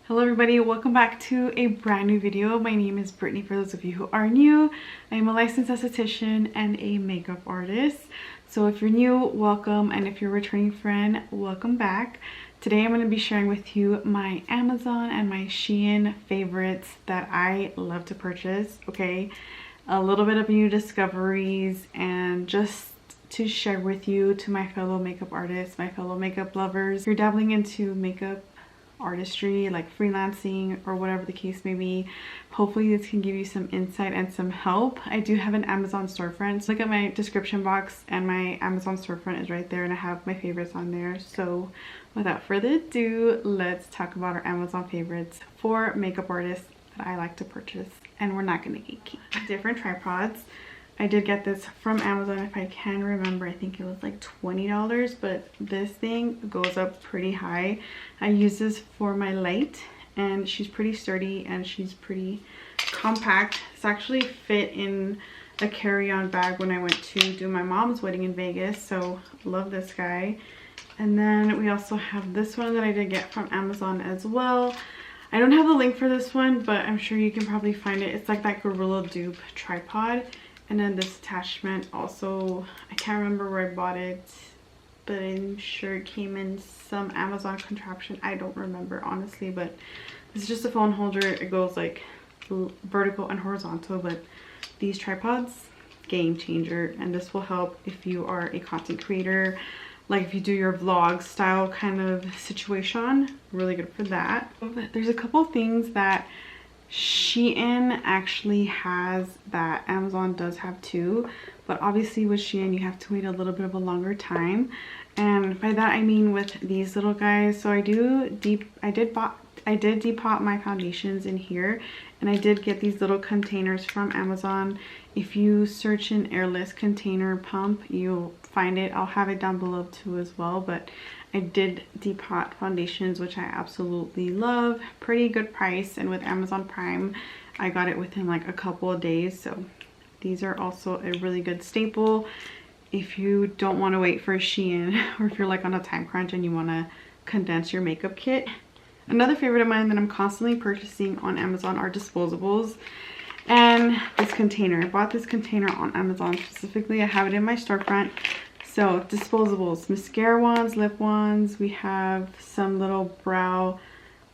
Hello everybody, welcome back to a brand new video. My name is Brittany for those of you who are new. I am a licensed esthetician and a makeup artist. So if you're new, welcome, and if you're a returning friend, welcome back. Today I'm going to be sharing with you my Amazon and my SHEIN favorites that I love to purchase, okay? A little bit of new discoveries and just to share with you to my fellow makeup artists, my fellow makeup lovers. If you're dabbling into makeup artistry, like freelancing or whatever the case may be, hopefully this can give you some insight and some help. I do have an Amazon storefront, so look at my description box and my Amazon storefront is right there, and I have my favorites on there. So without further ado, let's talk about our Amazon favorites for makeup artists that I like to purchase, and we're not going to gatekeep. Different tripods. I did get this from Amazon, if I can remember. I think it was like $20, but this thing goes up pretty high. I use this for my light, and she's pretty sturdy and she's pretty compact. It's actually fit in a carry-on bag when I went to do my mom's wedding in Vegas, so love this guy. And then we also have this one that I did get from Amazon as well. I don't have the link for this one, but I'm sure you can probably find it. It's like that Gorilla Dupe tripod. And then this attachment also, I can't remember where I bought it, but I'm sure it came in some Amazon contraption. I don't remember honestly, but it's just a phone holder. It goes like vertical and horizontal, but these tripods, game changer. And this will help if you are a content creator, like if you do your vlog style kind of situation. Really good for that. There's a couple things that SHEIN actually has that Amazon does have too, but obviously with SHEIN you have to wait a little bit of a longer time, and by that I mean with these little guys. So I did depot my foundations in here, and I did get these little containers from Amazon. If you search an airless container pump, you'll find it. I'll have it down below too as well, but I did depot foundations, which I absolutely love. Pretty good price, and with Amazon Prime I got it within like a couple of days. So these are also a really good staple if you don't want to wait for SHEIN, or if you're like on a time crunch and you want to condense your makeup kit. Another favorite of mine that I'm constantly purchasing on Amazon are disposables, and this container. I bought this container on Amazon specifically. I have it in my storefront. So disposables, mascara wands, lip wands. We have some little brow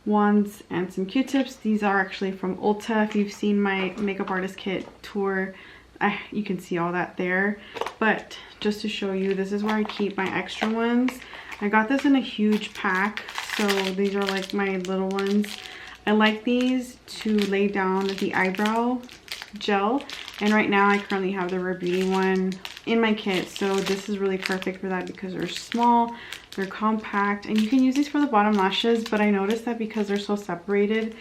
wands and some Q-tips. These are actually from Ulta. If you've seen my makeup artist kit tour, you can see all that there. But just to show you, this is where I keep my extra ones. I got this in a huge pack, so these are like my little ones. I like these to lay down the eyebrow gel, and right now I currently have the Rare Beauty one in my kit, so this is really perfect for that because they're small, they're compact, and you can use these for the bottom lashes. But I noticed that because they're so separated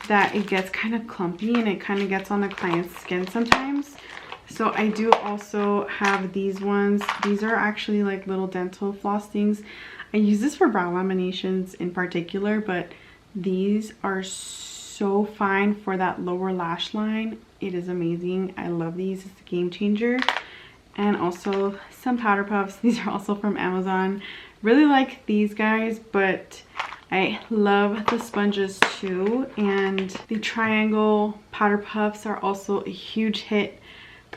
that it gets kind of clumpy and it kind of gets on the client's skin sometimes. So I do also have these ones. These are actually like little dental floss things. I use this for brow laminations in particular, but these are so fine for that lower lash line. It is amazing. I love these. It's a game changer. And also some powder puffs. These are also from Amazon. Really like these guys, but I love the sponges too. And the triangle powder puffs are also a huge hit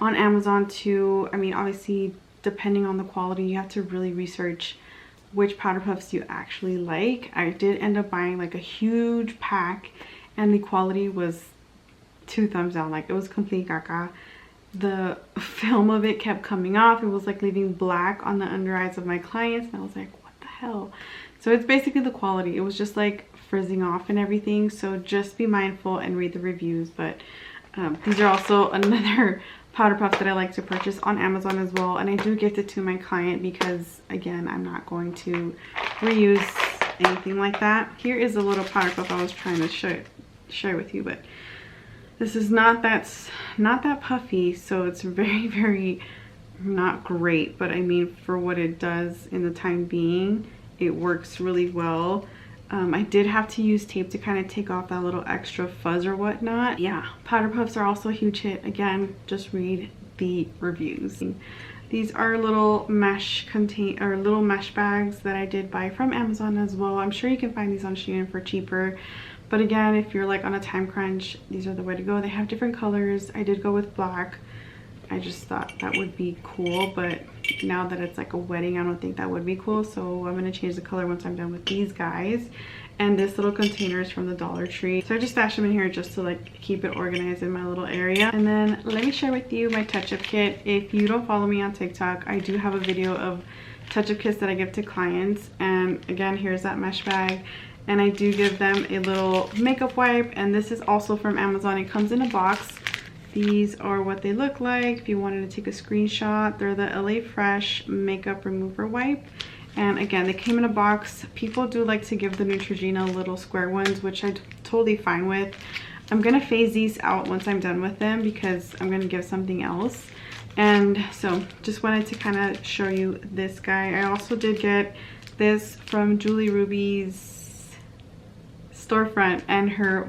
on Amazon too. I mean, obviously depending on the quality, you have to really research which powder puffs you actually like. I did end up buying like a huge pack, and the quality was 2 thumbs down. Like, it was complete caca. The film of it kept coming off. It was like leaving black on the under eyes of my clients, and I was like, what the hell? So it's basically the quality. It was just like frizzing off and everything. So just be mindful and read the reviews. But these are also another powder puff that I like to purchase on Amazon as well, and I do gift it to my client because, again, I'm not going to reuse anything like that. Here is a little powder puff I was trying to share with you, but this is not that puffy, so it's very not great. But I mean, for what it does in the time being, it works really well. I did have to use tape to kind of take off that little extra fuzz or whatnot. Yeah, powder puffs are also a huge hit. Again, just read the reviews. These are little mesh little mesh bags that I did buy from Amazon as well. I'm sure you can find these on SHEIN for cheaper. But again, if you're like on a time crunch, these are the way to go. They have different colors. I did go with black. I just thought that would be cool, but now that it's like a wedding, I don't think that would be cool. So I'm going to change the color once I'm done with these guys. And this little container is from the Dollar Tree. So I just stashed them in here just to like keep it organized in my little area. And then let me share with you my touch-up kit. If you don't follow me on TikTok, I do have a video of touch-up kits that I give to clients. And again, here's that mesh bag. And I do give them a little makeup wipe. And this is also from Amazon. It comes in a box. These are what they look like. If you wanted to take a screenshot, they're the LA Fresh Makeup Remover Wipe. And again, they came in a box. People do like to give the Neutrogena little square ones, which I'm totally fine with. I'm gonna phase these out once I'm done with them because I'm gonna give something else. And so just wanted to kind of show you this guy. I also did get this from Julie Ruby's storefront and her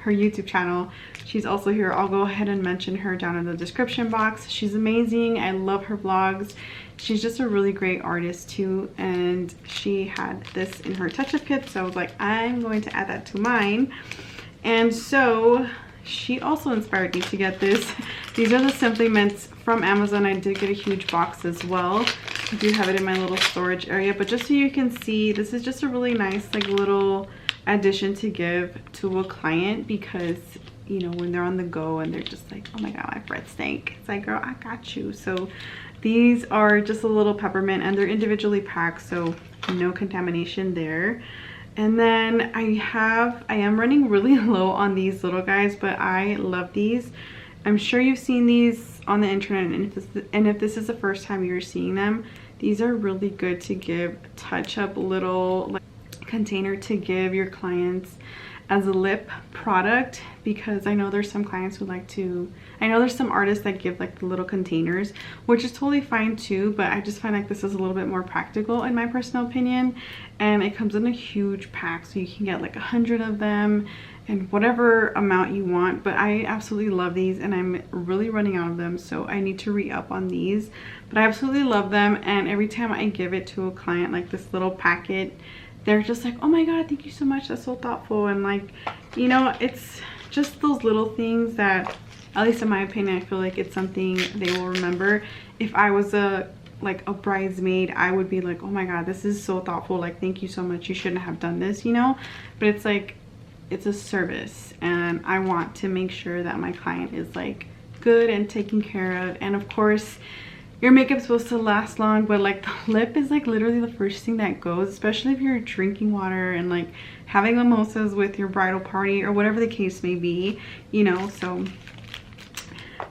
YouTube channel. She's also here. I'll go ahead and mention her down in the description box. She's amazing. I love her vlogs. She's just a really great artist too, and she had this in her touch-up kit, so I was like, I'm going to add that to mine. And so she also inspired me to get this. These are the Simply Mints from Amazon. I did get a huge box as well. I do have it in my little storage area, but just so you can see, this is just a really nice like little addition to give to a client, because you know, when they're on the go and they're just like, oh my god, my breath stank, it's like, girl, I got you. So these are just a little peppermint, and they're individually packed, so no contamination there. And then I am running really low on these little guys, but I love these. I'm sure you've seen these on the internet, and if this is the first time you're seeing them, these are really good to give touch-up little like container to give your clients as a lip product, because I know there's some clients who like to, I know there's some artists that give like the little containers, which is totally fine too, but I just find like this is a little bit more practical in my personal opinion. And it comes in a huge pack, so you can get like 100 of them and whatever amount you want. But I absolutely love these, and I'm really running out of them, so I need to re-up on these. But I absolutely love them, and every time I give it to a client, like this little packet, they're just like, oh my god, thank you so much, that's so thoughtful. And like, you know, it's just those little things that, at least in my opinion, I feel like it's something they will remember. If I was a bridesmaid, I would be like, oh my god, this is so thoughtful, like thank you so much, you shouldn't have done this, you know. But it's like, it's a service, and I want to make sure that my client is like good and taken care of. And of course, your makeup's supposed to last long, but like the lip is like literally the first thing that goes, especially if you're drinking water and like having mimosas with your bridal party or whatever the case may be, you know. So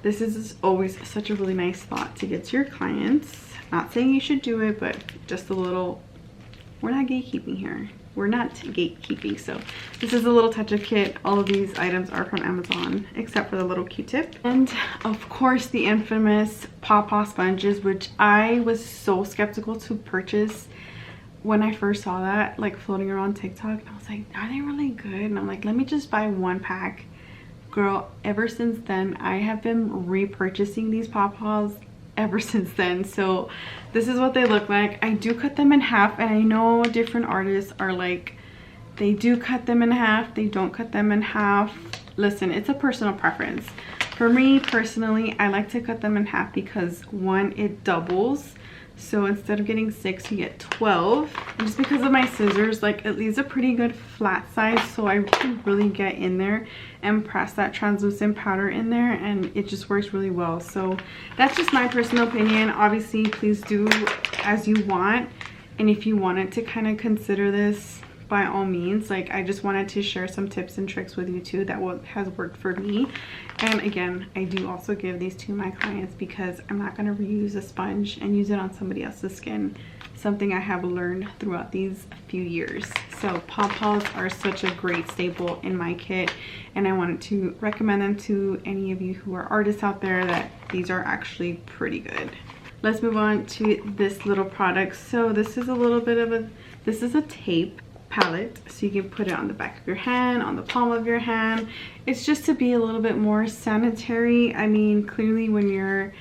this is always such a really nice thought to get to your clients. Not saying you should do it, but just a little, we're not gatekeeping here. We're not gatekeeping. So this is a little touch-up kit. All of these items are from Amazon except for the little Q-tip, and of course the infamous pawpaw sponges, which I was so skeptical to purchase when I first saw that like floating around TikTok. And I was like, are they really good? And I'm like, let me just buy one pack. Girl, ever since then I have been repurchasing these pawpaws ever since then. So this is what they look like. I do cut them in half, and I know different artists are like, they do cut them in half, they don't cut them in half. Listen, it's a personal preference. For me personally, I like to cut them in half because one, it doubles. So instead of getting 6, you get 12. And just because of my scissors, like it leaves a pretty good flat size, so I can really get in there and press that translucent powder in there, and it just works really well. So that's just my personal opinion. Obviously, please do as you want, and if you wanted to kind of consider this, by all means. Like, I just wanted to share some tips and tricks with you too that has worked for me. And again, I do also give these to my clients because I'm not going to reuse a sponge and use it on somebody else's skin. Something I have learned throughout these few years. So pawpaws are such a great staple in my kit, and I wanted to recommend them to any of you who are artists out there, that these are actually pretty good. Let's move on to this little product. So this is a little bit of this is a tape palette, so you can put it on the back of your hand, on the palm of your hand. It's just to be a little bit more sanitary. I mean, clearly when you're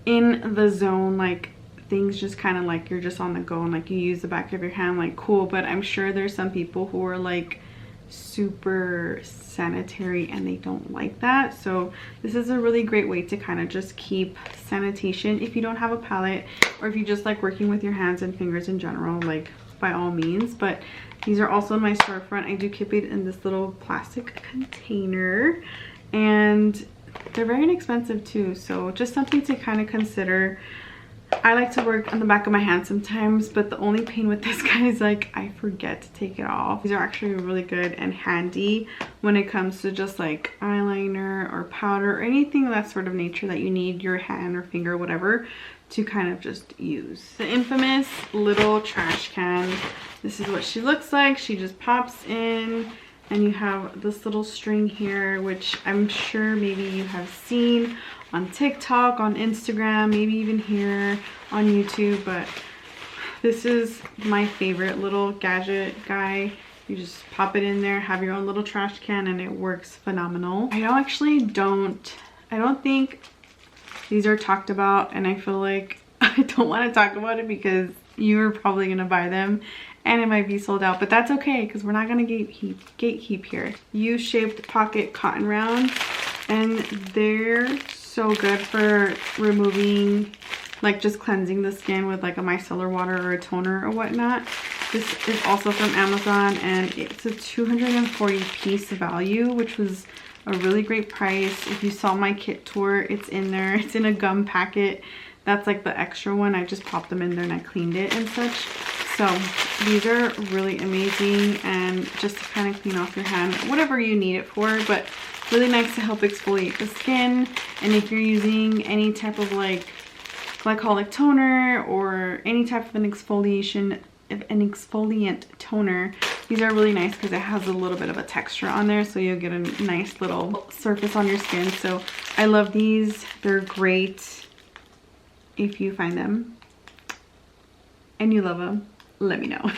in the zone, like things just kind of like you're just on the go and like you use the back of your hand, like cool. But I'm sure there's some people who are like super sanitary and they don't like that. So this is a really great way to kind of just keep sanitation if you don't have a palette, or if you just like working with your hands and fingers in general, like by all means. But these are also in my storefront. I do keep it in this little plastic container, and they're very inexpensive too, so just something to kind of consider. I like to work on the back of my hand sometimes, but the only pain with this guy is like I forget to take it off. These are actually really good and handy when it comes to just like eyeliner or powder or anything of that sort of nature that you need your hand or finger, whatever, to kind of just use. The infamous little trash can. This is what she looks like. She just pops in, and you have this little string here, which I'm sure maybe you have seen on TikTok, on Instagram, maybe even here on YouTube. But this is my favorite little gadget guy. You just pop it in there, have your own little trash can, and it works phenomenal. I don't think these are talked about, and I feel like I don't want to talk about it because you're probably gonna buy them and it might be sold out, but that's okay because we're not gonna gatekeep here. U-shaped pocket cotton rounds, and they're so good for removing, like just cleansing the skin with like a micellar water or a toner or whatnot. This is also from Amazon, and it's a 240 piece value, which was a really great price. If you saw my kit tour, it's in there. It's in a gum packet. That's like the extra one. I just popped them in there and I cleaned it and such. So these are really amazing, and just to kind of clean off your hand, whatever you need it for, but really nice to help exfoliate the skin. And if you're using any type of like glycolic toner or any type of an exfoliant toner, these are really nice because it has a little bit of a texture on there, so you'll get a nice little surface on your skin. So I love these. They're great. If you find them and you love them, let me know.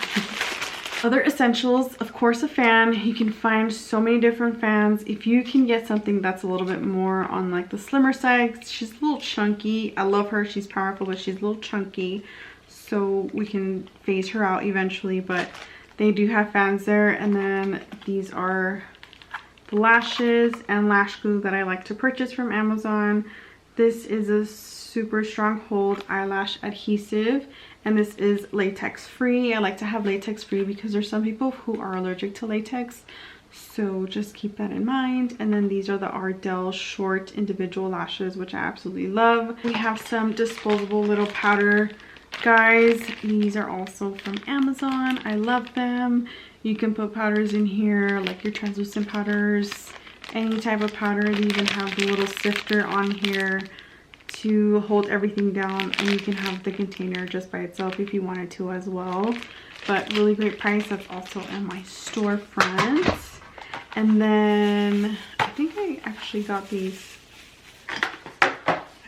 Other essentials, of course, a fan. You can find so many different fans. If you can get something that's a little bit more on like the slimmer side, she's a little chunky. I love her, she's powerful, but she's a little chunky, so we can phase her out eventually. But they do have fans there. And then these are the lashes and lash glue that I like to purchase from Amazon. This is a super strong hold eyelash adhesive, and this is latex free. I like to have latex free because there's some people who are allergic to latex, so just keep that in mind. And then these are the Ardell short individual lashes, which I absolutely love. We have some disposable little powder guys. These are also from Amazon. I love them. You can put powders in here, like your translucent powders, any type of powder. They even have the little sifter on here to hold everything down, and you can have the container just by itself if you wanted to as well. But really great price. That's also in my storefront. And then I think I actually got these, I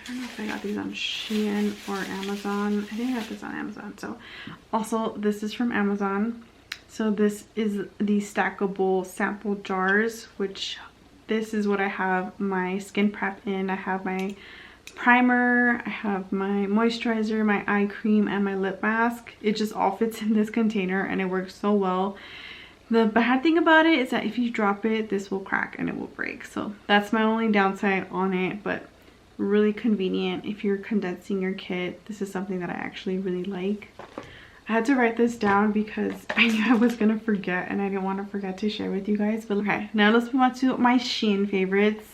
don't know if I got these on SHEIN or Amazon. I think I got this on Amazon. So also this is from Amazon. So this is the stackable sample jars, which this is what I have my skin prep in. I have my primer, I have my moisturizer, my eye cream, and my lip mask. It just all fits in this container, and it works so well. The bad thing about it is that if you drop it, this will crack and it will break. So that's my only downside on it, but really convenient if you're condensing your kit. This is something that I actually really like. I had to write this down because I knew I was gonna forget, and I didn't want to forget to share with you guys. But okay, now let's move on to my SHEIN favorites.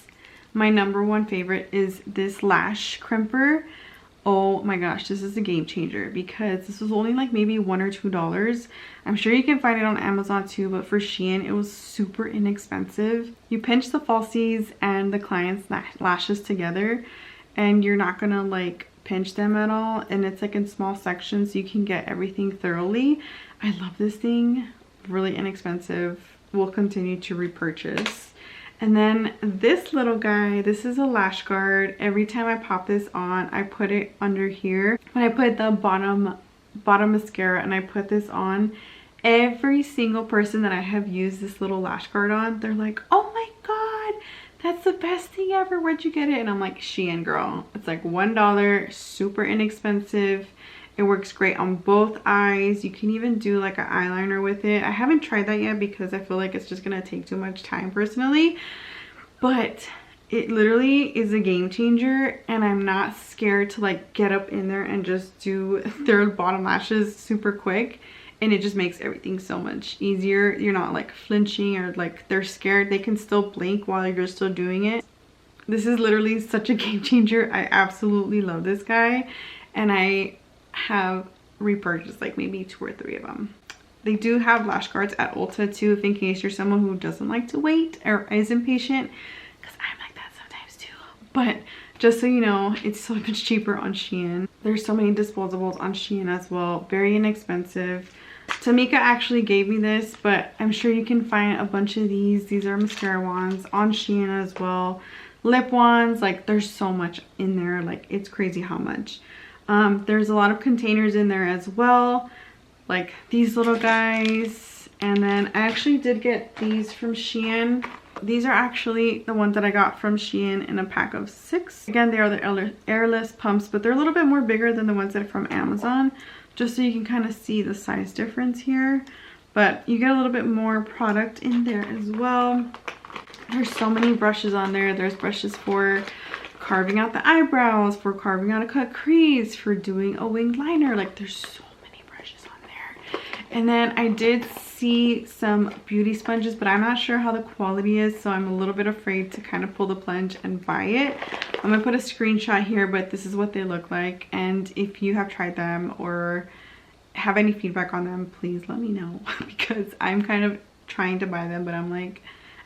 My number one favorite is this lash crimper. Oh my gosh, this is a game changer because this was only like maybe $1 or $2. I'm sure you can find it on Amazon too, but for SHEIN it was super inexpensive. You pinch the falsies and the client's lashes together, and you're not gonna like pinch them at all, and it's like in small sections so you can get everything thoroughly. I love this thing. Really inexpensive. We'll continue to repurchase. And then this little guy, this is a lash guard. Every time I pop this on, I put it under here. When I put the bottom mascara and I put this on, every single person that I have used this little lash guard on, they're like, oh my god, that's the best thing ever. Where'd you get it? And I'm like, SHEIN, girl. It's like $1, super inexpensive. It works great on both eyes. You can even do like an eyeliner with it. I haven't tried that yet because I feel like it's just gonna take too much time personally, but it literally is a game changer, and I'm not scared to like get up in there and just do their bottom lashes super quick, and it just makes everything so much easier. You're not like flinching or like they're scared. They can still blink while you're still doing it. This is literally such a game changer. I absolutely love this guy, and I have repurchased like maybe 2 or 3 of them. They do have lash guards at Ulta too, if in case you're someone who doesn't like to wait or is impatient, because I'm like that sometimes too. But just so you know, it's so much cheaper on SHEIN. There's so many disposables on SHEIN as well, very inexpensive. Tamika actually gave me this, but I'm sure you can find a bunch of these. These are mascara wands on SHEIN as well. Lip wands, like there's so much in there, like it's crazy how much. There's a lot of containers in there as well, like these little guys. And then I actually did get these from SHEIN. These are actually the ones that I got from SHEIN in a pack of 6. Again, they are the airless pumps, but they're a little bit more bigger than the ones that are from Amazon, just so you can kind of see the size difference here. But you get a little bit more product in there as well. There's so many brushes on there. There's brushes for carving out the eyebrows, for carving out a cut crease, for doing a winged liner. Like there's so many brushes on there. And then I did see some beauty sponges, but I'm not sure how the quality is, so I'm a little bit afraid to kind of pull the plunge and buy it. I'm gonna put a screenshot here, but this is what they look like. And if you have tried them or have any feedback on them, please let me know, because I'm kind of trying to buy them, but I'm like,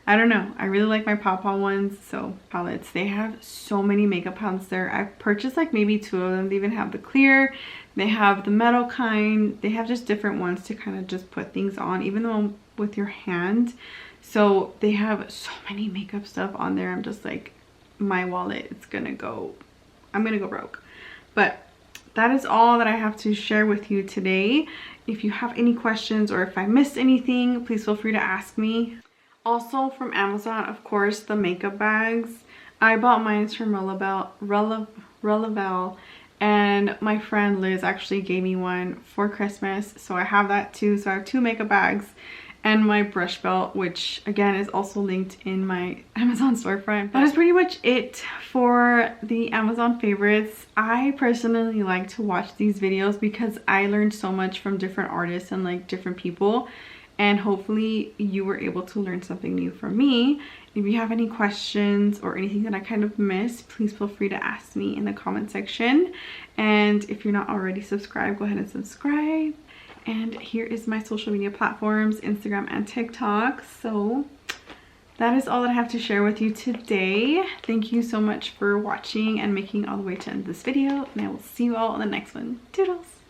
I don't know. I really like my pawpaw ones. So palettes, they have so many makeup palettes there. I've purchased like maybe 2 of them. They even have the clear, they have the metal kind, they have just different ones to kind of just put things on, even though with your hand. So they have so many makeup stuff on there. I'm just like, my wallet, it's gonna go, I'm gonna go broke. But that is all that I have to share with you today. If you have any questions or if I missed anything, please feel free to ask me. Also from Amazon, of course, the makeup bags. I bought mine from Relevell, and my friend Liz actually gave me one for Christmas, so I have that too. So I have 2 makeup bags and my brush belt, which again is also linked in my Amazon storefront. That is pretty much it for the Amazon favorites. I personally like to watch these videos because I learned so much from different artists and like different people. And hopefully you were able to learn something new from me. If you have any questions or anything that I kind of missed, please feel free to ask me in the comment section. And if you're not already subscribed, go ahead and subscribe. And here is my social media platforms, Instagram and TikTok. So that is all that I have to share with you today. Thank you so much for watching and making all the way to end this video. And I will see you all in the next one. Toodles!